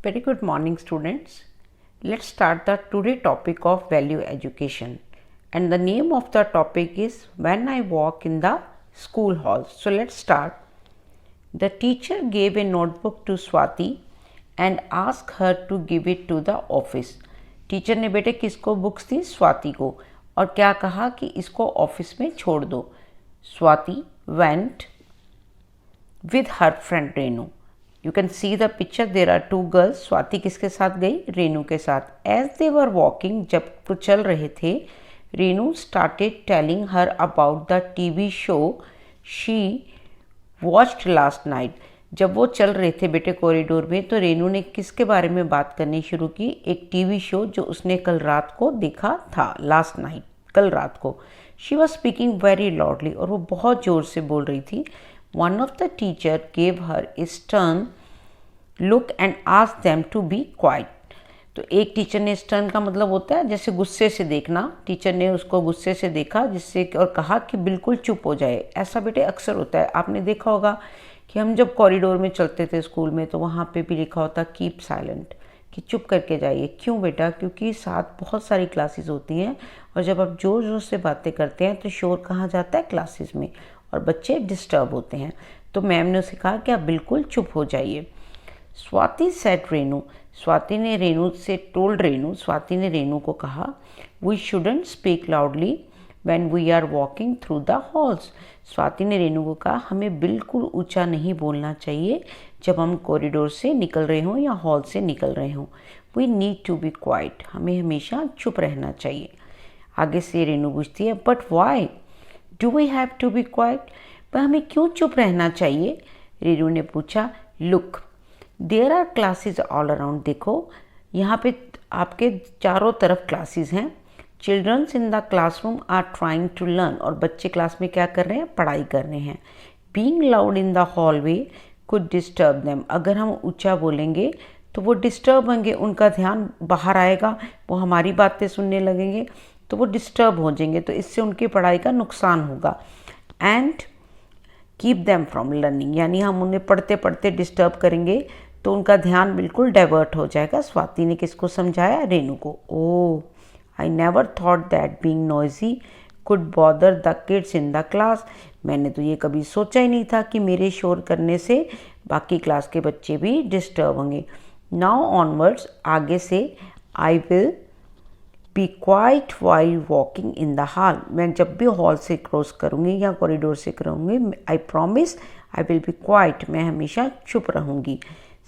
Very good morning, students. Let's start the today topic of value education. And the name of the topic is When I Walk in the School Halls. So let's start. The teacher gave a notebook to Swati and asked her to give it to the office. Teacher ने बेटे किसको books दी? स्वाति को. और क्या कहा कि इसको office में छोड़ दो. Swati went with her friend Renu. You can see the picture. There are two girls. Swati किसके साथ गई? रेनू के साथ. As they were walking, जब वो चल रहे थे, Renu started telling her about the TV show she watched last night. जब वो चल रहे थे बेटे कॉरिडोर में, तो रेनू ने किसके बारे में बात करनी शुरू की? एक टीवी शो जो उसने कल रात को देखा था. लास्ट नाइट, कल रात को. She was speaking very loudly, और वो बहुत जोर से बोल रही थी. One of the teacher gave her a stern look and asked them to be quiet. तो एक टीचर ने स्टर्न का मतलब होता है जैसे गुस्से से देखना. टीचर ने उसको गुस्से से देखा जिससे और कहा कि बिल्कुल चुप हो जाए. ऐसा बेटे अक्सर होता है. आपने देखा होगा कि हम जब कॉरिडोर में चलते थे स्कूल में, तो वहाँ पे भी लिखा होता कीप साइलेंट, कि चुप करके जाइए. क्यों बेटा? क्योंकि साथ बहुत सारी क्लासेस होती हैं, और जब आप ज़ोर ज़ोर से बातें करते हैं तो शोर कहाँ जाता है? क्लासेस में, और बच्चे डिस्टर्ब होते हैं. तो मैम ने उसे कहा कि आप बिल्कुल चुप हो जाइए. स्वाति सेट रेनू, स्वाति ने रेनू से टोल्ड रेनू, स्वाति ने रेनू को कहा, we shouldn't speak loudly when we are walking through the halls. Swati ने रेनू को कहा, हमें बिल्कुल ऊंचा नहीं बोलना चाहिए जब हम कॉरिडोर से निकल रहे हों या हॉल से निकल रहे हों. We need to be quiet, हमें हमेशा चुप रहना चाहिए. आगे से रेनू पूछती है, but why do we have to be quiet? पर हमें क्यों चुप रहना चाहिए? रेनू ने पूछा. Look, there are classes all around. देखो, यहाँ पे आपके चारों तरफ क्लासेस हैं. Childrens in the classroom are trying to learn, और बच्चे क्लास में क्या कर रहे हैं? पढ़ाई कर रहे हैं. Being loud in the hallway could disturb them. अगर हम ऊंचा बोलेंगे तो वो डिस्टर्ब होंगे, उनका ध्यान बाहर आएगा, वो हमारी बातें सुनने लगेंगे, तो वो डिस्टर्ब हो जाएंगे, तो इससे उनकी पढ़ाई का नुकसान होगा. And keep them from learning, यानी हम उन्हें पढ़ते पढ़ते डिस्टर्ब करेंगे तो उनका ध्यान बिल्कुल डाइवर्ट हो जाएगा. स्वाति ने किसको समझाया? रेनू को. Oh, I never thought that being noisy could bother the kids in the class. मैंने तो ये कभी सोचा ही नहीं था कि मेरे शोर करने से बाकी क्लास के बच्चे भी डिस्टर्ब होंगे. नाउ ऑनवर्ड्स, आगे से, आई will be quite while walking in the hall. मैं जब भी हॉल से क्रॉस करूँगी या कॉरिडोर से करूँगी, I promise I will be quiet, मैं हमेशा चुप रहूँगी.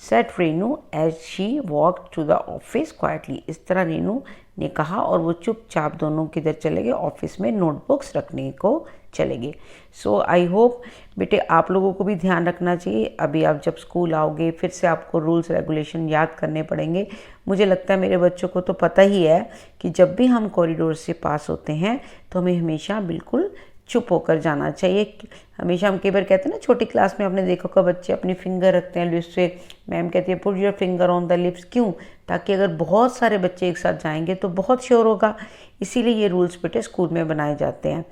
Said Renu as she walk to the office quietly. इस तरह रेनू ने कहा, और वो चुपचाप दोनों किधर चले गए? ऑफिस में नोटबुक्स रखने को चले गए. सो आई होप बेटे आप लोगों को भी ध्यान रखना चाहिए. अभी आप जब स्कूल आओगे फिर से आपको रूल्स रेगुलेशन याद करने पड़ेंगे. मुझे लगता है मेरे बच्चों को तो पता ही है कि जब भी हम कॉरिडोर से पास होते हैं तो हमें हमेशा बिल्कुल चुप होकर जाना चाहिए. हमेशा हम कई बार कहते हैं ना, छोटी क्लास में आपने देखा होगा बच्चे अपनी फिंगर रखते हैं लिप्स पे. मैम कहती है put your finger on the lips. क्यों? ताकि अगर बहुत सारे बच्चे एक साथ जाएंगे तो बहुत शोर होगा. इसीलिए ये रूल्स बेटे स्कूल में बनाए जाते हैं.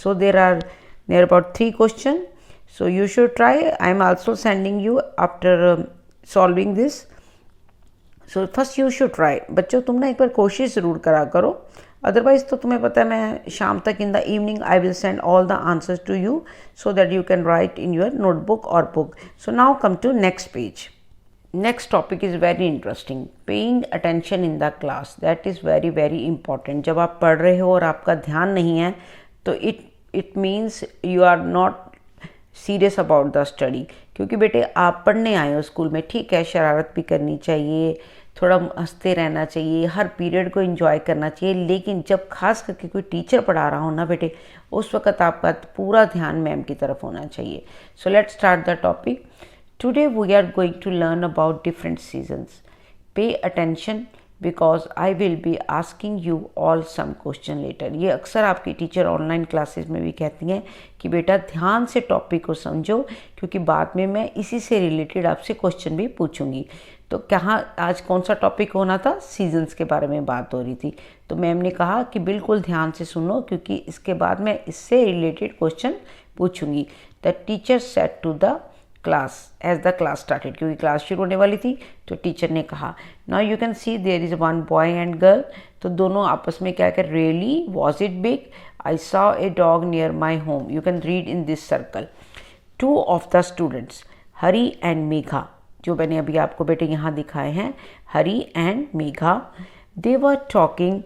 So there are about 3 question. So you should try. I am also sending you after solving this. So first you should try. बच्चों तुम ना एक बार कोशिश ज़रूर करा करो, अदरवाइज तो तुम्हें पता है मैं शाम तक in the evening I will send all the answers to you so that you can write in your notebook और book. So now come to next page. Next topic is very interesting. Paying attention in the class, that is very very important. जब आप पढ़ रहे हो और आपका ध्यान नहीं है तो it means you are not serious about the study. क्योंकि बेटे आप पढ़ने आए हो स्कूल में, ठीक है, शरारत भी करनी चाहिए, थोड़ा हंसते रहना चाहिए, हर पीरियड को एंजॉय करना चाहिए, लेकिन जब खास करके कोई टीचर पढ़ा रहा हो ना बेटे, उस वक्त आपका पूरा ध्यान मैम की तरफ होना चाहिए. So let's start the topic. Today we are going to learn about different seasons. Pay attention because I will be asking you all some question later. ये अक्सर आपकी टीचर ऑनलाइन क्लासेस में भी कहती हैं कि बेटा ध्यान से टॉपिक को समझो, क्योंकि बाद में मैं इसी से रिलेटेड आपसे क्वेश्चन भी पूछूंगी. तो कहाँ आज कौन सा टॉपिक होना था? सीजन्स के बारे में बात हो रही थी. तो मैम ने कहा कि बिल्कुल ध्यान से सुनो, क्योंकि इसके बाद मैं इससे रिलेटेड क्वेश्चन पूछूंगी. The teacher said to the class as the class started, क्योंकि क्लास शुरू होने वाली थी तो टीचर ने कहा now you can see there is one boy and girl. तो दोनों आपस में क्या कर, really was it big, I saw a dog near my home, you can read in this circle. Two of the students Hari and Megha, जो मैंने अभी आपको बेटे यहाँ दिखाए हैं, Hari and Megha, they were talking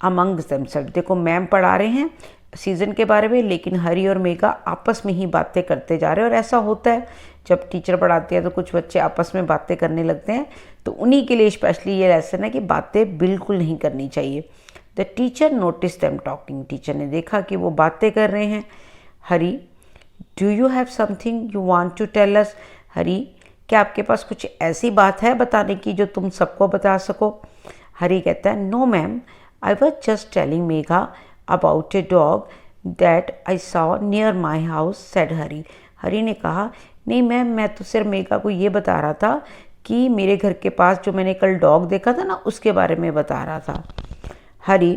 amongst themselves. देखो मैम पढ़ा रहे हैं सीज़न के बारे में, लेकिन हरी और मेघा आपस में ही बातें करते जा रहे हैं। और ऐसा होता है जब टीचर पढ़ाते हैं तो कुछ बच्चे आपस में बातें करने लगते हैं, तो उन्हीं के लिए स्पेशली ये लेसन है कि बातें बिल्कुल नहीं करनी चाहिए। The teacher notice them talking, teacher ने देखा कि वो बातें कर रहे हैं। Hari, do you have something you want to tell us? Hari, क्या आपके पास कुछ ऐसी बात है बताने की जो तुम सबको बता सको? हरी कहता है no ma'am, I was just telling Megha about a dog that I saw near my house, said Hari. Hari ने कहा नहीं मैम, मैं तो सिर्फ मेघा को ये बता रहा था कि मेरे घर के पास जो मैंने कल डॉग देखा था ना, उसके बारे में बता रहा था। Hari,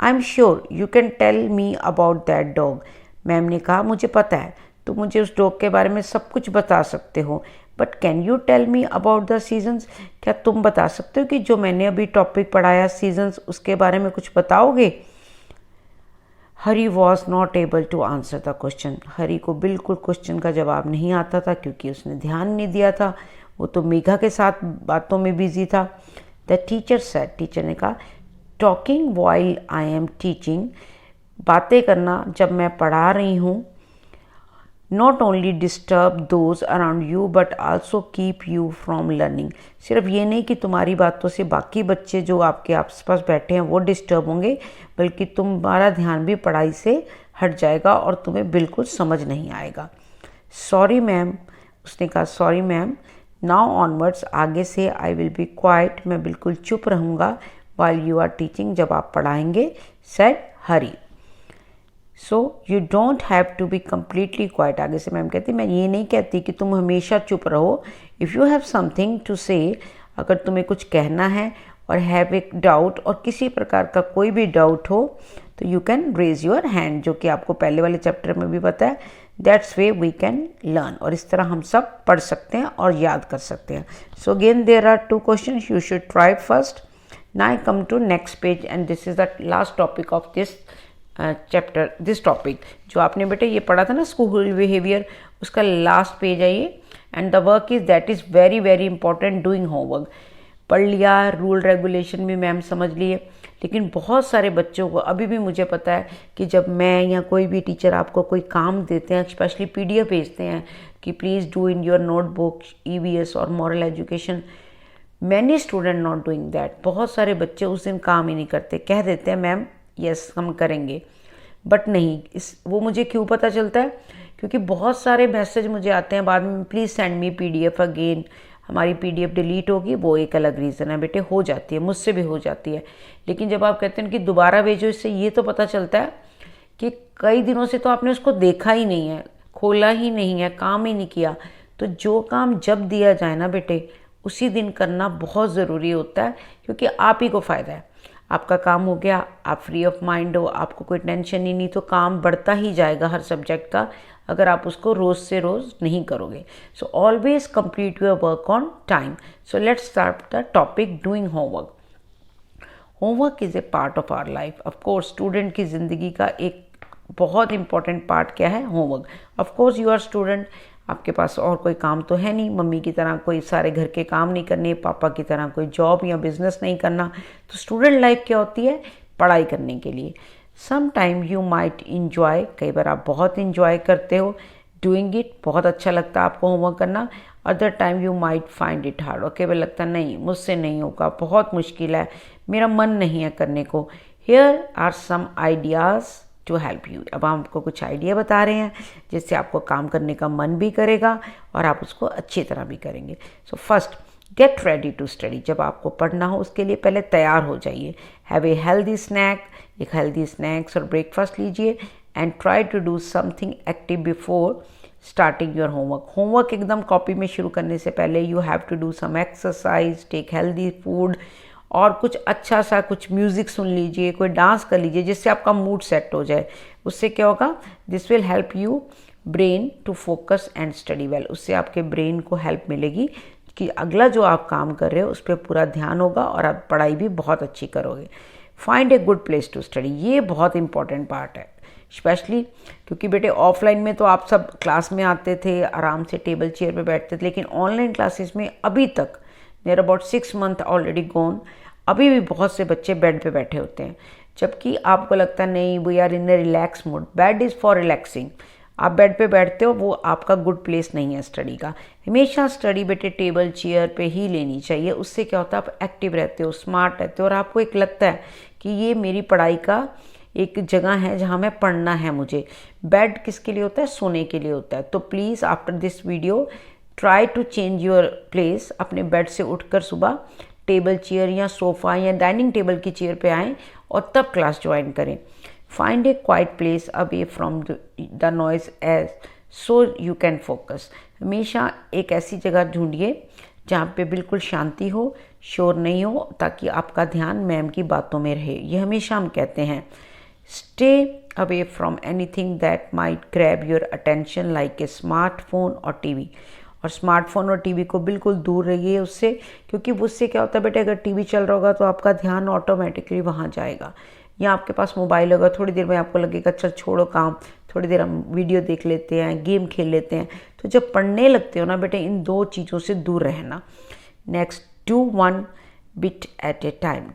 I am sure you can tell me about that dog. Ma'am ने कहा मुझे पता है तो मुझे उस डॉग के बारे में सब कुछ बता सकते हो, but can you tell me about the seasons? क्या तुम बता सकते हो कि जो मैंने अभी टॉपिक पढ़ाया सीजन्स, उसके बारे में कुछ बताओगे? Hari was not able to answer the question. Hari को बिल्कुल क्वेश्चन का जवाब नहीं आता था क्योंकि उसने ध्यान नहीं दिया था, वो तो मेघा के साथ बातों में बिजी था। द टीचर सेड, टीचर ने कहा talking while I am teaching, बातें करना जब मैं पढ़ा रही हूँ, not only disturb those around you but also keep you from learning. सिर्फ ये नहीं कि तुम्हारी बातों से बाकी बच्चे जो आपके आसपास बैठे हैं वो डिस्टर्ब होंगे, बल्कि तुम्हारा ध्यान भी पढ़ाई से हट जाएगा और तुम्हें बिल्कुल समझ नहीं आएगा। सॉरी मैम, उसने कहा सॉरी मैम, नाउ ऑनवर्ड्स, आगे से आई विल बी क्वाइट, मैं बिल्कुल चुप रहूँगा, वाइल यू आर टीचिंग, जब आप पढ़ाएंगे, said Hari. So you don't have to be completely quiet, आगे से मैम कहती मैं ये नहीं कहती कि तुम हमेशा चुप रहो। If you have something to say, अगर तुम्हें कुछ कहना है और हैव एक डाउट, और किसी प्रकार का कोई भी डाउट हो, तो you can raise your hand, जो कि आपको पहले वाले चैप्टर में भी पता है। That's way we can learn, और इस तरह हम सब पढ़ सकते हैं और याद कर सकते हैं। So again there are 2 question, you should try first. Now I come to next page and this is the last topic of this chapter, this topic जो आपने बेटे ये पढ़ा था ना स्कूल बिहेवियर, उसका लास्ट पेज है ये। And the work is that is very very important, doing homework. पढ़ लिया, रूल रेगुलेशन भी मैम समझ लिए, लेकिन बहुत सारे बच्चों को अभी भी मुझे पता है कि जब मैं या कोई भी टीचर आपको कोई काम देते हैं, स्पेशली PDF भेजते हैं कि please do in your notebook EVS और moral education, many student not doing that. बहुत सारे बच्चे उस दिन काम ही नहीं करते, कह देते हैं मैम यस हम करेंगे, बट नहीं। वो मुझे क्यों पता चलता है? क्योंकि बहुत सारे मैसेज मुझे आते हैं बाद में, please send me PDF again, हमारी PDF डिलीट होगी, वो एक अलग रीज़न है बेटे, हो जाती है, मुझसे भी हो जाती है। लेकिन जब आप कहते हैं कि दोबारा भेजो, इससे ये तो पता चलता है कि कई दिनों से तो आपने उसको देखा ही नहीं है, खोला ही नहीं है, काम ही नहीं किया। तो जो काम जब दिया जाए ना बेटे, उसी दिन करना बहुत ज़रूरी होता है, क्योंकि आप ही को फ़ायदा है। आपका काम हो गया, आप फ्री ऑफ माइंड हो, आपको कोई टेंशन ही नहीं, तो काम बढ़ता ही जाएगा हर सब्जेक्ट का, अगर आप उसको रोज़ से रोज़ नहीं करोगे। So always complete your work on time. So let's start the topic doing homework. Homework is a part of our life. Of course student की ज़िंदगी का एक बहुत इंपॉर्टेंट पार्ट क्या है? Homework. Of course you are student, आपके पास और कोई काम तो है नहीं, मम्मी की तरह कोई सारे घर के काम नहीं करने, पापा की तरह कोई जॉब या बिजनेस नहीं करना। तो स्टूडेंट लाइफ क्या होती है? पढ़ाई करने के लिए। Some time you might enjoy, कई बार आप बहुत इंजॉय करते हो डूइंग इट, बहुत अच्छा लगता है आपको होमवर्क करना। Other time you might find it hard, और कई बार लगता नहीं मुझसे नहीं होगा, बहुत मुश्किल है, मेरा मन नहीं है करने को। Here are some ideas to help you. अब हम आपको कुछ आइडिया बता रहे हैं जिससे आपको काम करने का मन भी करेगा और आप उसको अच्छी तरह भी करेंगे। So first, get ready to study. जब आपको पढ़ना हो उसके लिए पहले तैयार हो जाइए। हैव ए हेल्दी स्नैक, एक हेल्दी स्नैक्स और ब्रेकफास्ट लीजिए। And try to do something active before starting your homework. Homework एकदम कॉपी में शुरू करने से पहले you have to do some exercise, take healthy food, और कुछ अच्छा सा कुछ म्यूज़िक सुन लीजिए, कोई डांस कर लीजिए जिससे आपका मूड सेट हो जाए। उससे क्या होगा? This will help you brain to focus and study well. उससे आपके ब्रेन को हेल्प मिलेगी कि अगला जो आप काम कर रहे हो उस पर पूरा ध्यान होगा और आप पढ़ाई भी बहुत अच्छी करोगे। Find a good place to study, ये बहुत इंपॉर्टेंट पार्ट है, स्पेशली क्योंकि बेटे ऑफलाइन में तो आप सब क्लास में आते थे, आराम से टेबल चेयर पे बैठते थे, लेकिन ऑनलाइन क्लासेस में अभी तक there about 6 months already gone, अभी भी बहुत से बच्चे बेड पे बैठे होते हैं, जबकि आपको लगता है नहीं we are in a relax mode. Bed is for relaxing, आप बेड पे बैठते हो, वो आपका गुड प्लेस नहीं है स्टडी का। हमेशा स्टडी बेटे टेबल चेयर पे ही लेनी चाहिए, उससे क्या होता है आप एक्टिव रहते हो, स्मार्ट रहते हो, और आपको एक लगता है कि ये मेरी पढ़ाई का एक जगह है जहाँ मैं पढ़ना है मुझे। बेड किसके लिए होता है? सोने के लिए होता है। तो please after this video try to change your place, अपने बेड से उठकर सुबह टेबल चेयर या सोफ़ा या डाइनिंग टेबल की चेयर पे आएँ और तब क्लास ज्वाइन करें। Find a quiet place away from the noise as so you can focus, हमेशा एक ऐसी जगह ढूंढिए जहाँ पे बिल्कुल शांति हो, शोर नहीं हो, ताकि आपका ध्यान मैम की बातों में रहे। ये हमेशा हम कहते हैं। Stay away from anything that might grab your attention like a smartphone और टीवी, और स्मार्टफोन और टीवी को बिल्कुल दूर रहिए उससे, क्योंकि उससे क्या होता है बेटे, अगर टीवी चल रहा होगा तो आपका ध्यान ऑटोमेटिकली वहाँ जाएगा, या आपके पास मोबाइल होगा, थोड़ी देर में आपको लगेगा चल छोड़ो काम, थोड़ी देर हम वीडियो देख लेते हैं, गेम खेल लेते हैं। तो जब पढ़ने लगते हो ना बेटे, इन दो चीज़ों से दूर रहना। Next, do one bit at a time.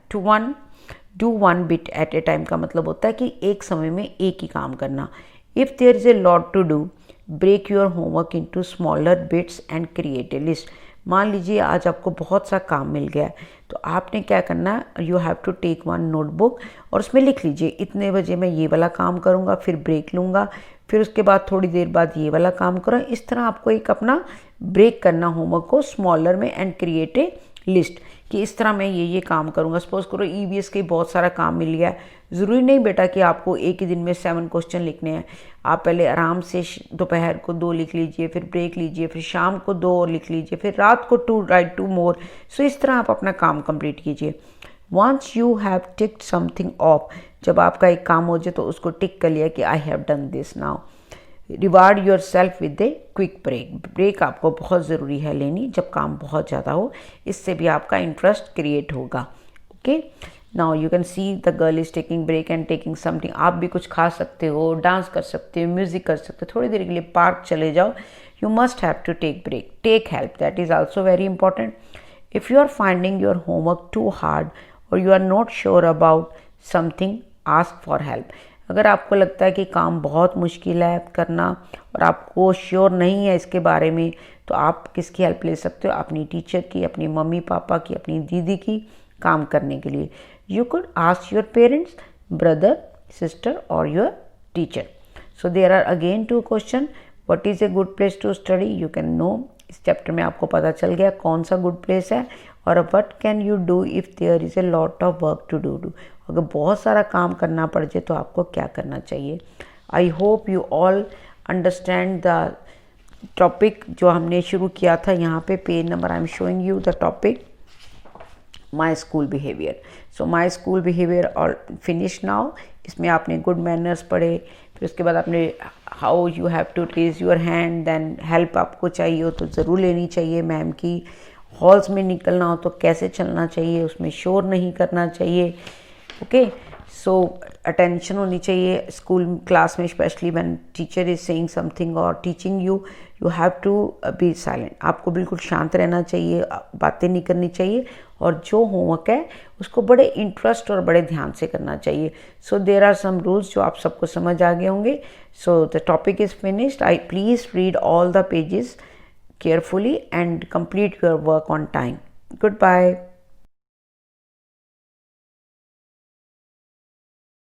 Do one bit at a time का मतलब होता है कि एक समय में एक ही काम करना। If there is a lot to do, break your homework into smaller bits and create a list. मान लीजिए आज आपको बहुत सा काम मिल गया है, तो आपने क्या करना है, you have to take one notebook और उसमें लिख लीजिए इतने बजे मैं ये वाला काम करूँगा, फिर ब्रेक लूँगा, फिर उसके बाद थोड़ी देर बाद ये वाला काम करूँ। इस तरह आपको एक अपना ब्रेक करना होमवर्क को स्मॉलर में एंड क्रिएट ए लिस्ट, कि इस तरह मैं ये काम करूँगा। सपोज करो ईवीएस के बहुत सारा काम मिल गया है, ज़रूरी नहीं बेटा कि आपको एक ही दिन में 7 क्वेश्चन लिखने हैं। आप पहले आराम से दोपहर को 2 लिख लीजिए, फिर ब्रेक लीजिए, फिर शाम को 2 और लिख लीजिए, फिर रात को 2 राइट 2 मोर। सो इस तरह आप अपना काम कंप्लीट कीजिए। Once you have ticked something off, जब आपका एक काम हो जाए तो उसको टिक कर लिया कि I have done this now. Reward yourself with a quick break. Break आपको बहुत ज़रूरी है लेनी जब काम बहुत ज़्यादा हो, इससे भी आपका इंटरेस्ट क्रिएट होगा। Okay, now you can see the girl is taking break and taking something. आप भी कुछ खा सकते हो, डांस कर सकते हो, म्यूजिक कर सकते हो, थोड़ी देर के लिए पार्क चले जाओ। You must have to take break, take help, that is also very important. If you are finding your homework too hard और you are not sure about something, ask for help. अगर आपको लगता है कि काम बहुत मुश्किल है करना और आपको श्योर नहीं है इसके बारे में, तो आप किसकी हेल्प ले सकते हो? अपनी टीचर की, अपनी मम्मी पापा की, अपनी दीदी की, काम करने के लिए। You could ask your parents, brother, sister और your teacher. So there are again 2 question. What is a good place to study? You can know, इस चैप्टर में आपको पता चल गया कौन सा गुड प्लेस है। और what can you do if there is a lot of work to do. अगर बहुत सारा काम करना पड़ जाए तो आपको क्या करना चाहिए। I hope you all understand the topic जो हमने शुरू किया था। यहाँ पे page number I am showing you the topic my school behaviour. So my school behaviour और फिनिश नाउ। इसमें आपने गुड मैनर्स पढ़े, फिर उसके बाद आपने how you have to raise your hand, then help आपको चाहिए हो तो ज़रूर लेनी चाहिए मैम की। हॉल्स में निकलना हो तो कैसे चलना चाहिए, उसमें शोर नहीं करना चाहिए। ओके, सो अटेंशन होनी चाहिए स्कूल क्लास में, specially when teacher is saying something और teaching you, you have to be silent. आपको बिल्कुल शांत रहना चाहिए, बातें नहीं करनी चाहिए, और जो होमवर्क है उसको बड़े इंटरेस्ट और बड़े ध्यान से करना चाहिए। So there are some rules जो आप सबको समझ आ गए होंगे। So the topic is finished. I please read all the pages carefully and complete your work on time. Goodbye.